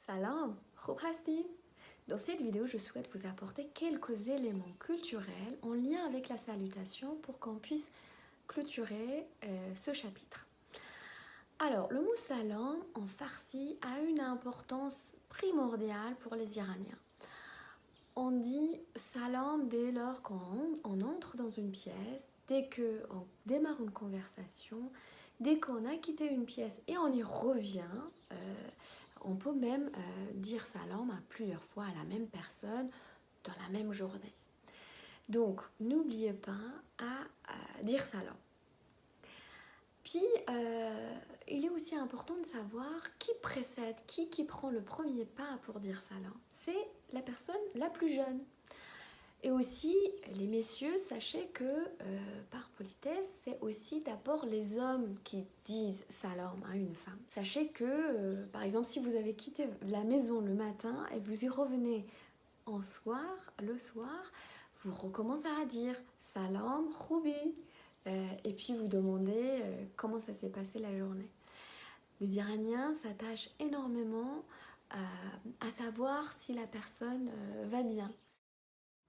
Salam, خوب هستین؟ Dans cette vidéo, je souhaite vous apporter quelques éléments culturels en lien avec la salutation pour qu'on puisse clôturer ce chapitre. Alors, le mot salam en farsi a une importance primordiale pour les Iraniens. On dit salam dès lors qu'on entre dans une pièce, dès qu'on démarre une conversation, dès qu'on a quitté une pièce et on y revient. On peut même dire salam à plusieurs fois à la même personne dans la même journée. Donc, n'oubliez pas à dire salam. Puis, il est aussi important de savoir qui précède, qui prend le premier pas pour dire salam. C'est la personne la plus jeune. Et aussi, les messieurs, sachez que par politesse, c'est aussi d'abord les hommes qui disent salam à une femme. Sachez que, par exemple, si vous avez quitté la maison le matin et vous y revenez le soir, vous recommencez à dire salam, khoubi, et puis vous demandez comment ça s'est passé la journée. Les Iraniens s'attachent énormément à savoir si la personne va bien.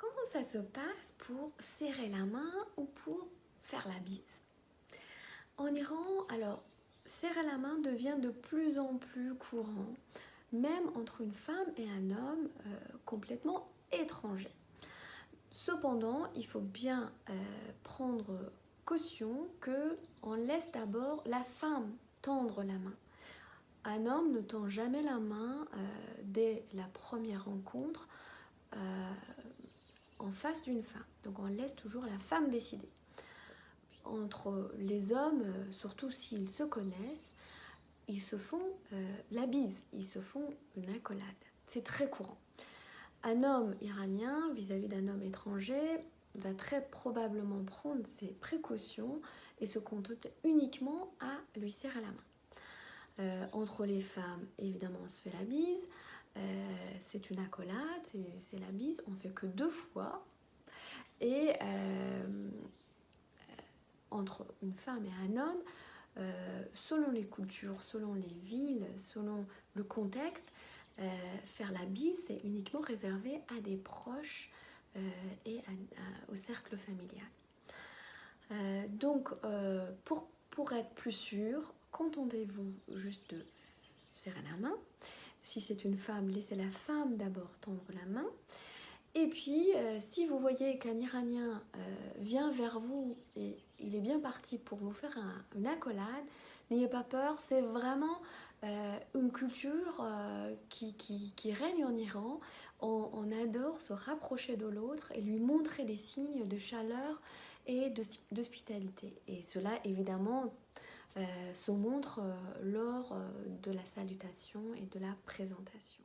Comment ça se passe pour serrer la main ou pour faire la bise? En Iran, alors, serrer la main devient de plus en plus courant, même entre une femme et un homme complètement étrangers. Cependant, il faut bien prendre caution qu'on laisse d'abord la femme tendre la main. Un homme ne tend jamais la main dès la première rencontre en face d'une femme. Donc on laisse toujours la femme décider. Entre les hommes, surtout s'ils se connaissent, ils se font la bise, ils se font une accolade. C'est très courant. Un homme iranien vis-à-vis d'un homme étranger va très probablement prendre ses précautions et se contenter uniquement à lui serrer la main. Entre les femmes, évidemment, on se fait la bise. C'est une accolade, c'est la bise, on fait que 2 fois. Et entre une femme et un homme, selon les cultures, selon les villes, selon le contexte, faire la bise, c'est uniquement réservé à des proches et au cercle familial. Donc, pour être plus sûr, contentez-vous juste de serrer la main. Si c'est une femme, laissez la femme d'abord tendre la main. Et puis, si vous voyez qu'un Iranien vient vers vous et il est bien parti pour vous faire une accolade, n'ayez pas peur, c'est vraiment une culture qui règne en Iran. On adore se rapprocher de l'autre et lui montrer des signes de chaleur et d'hospitalité. Et cela, évidemment, se montre lors de la salutation et de la présentation.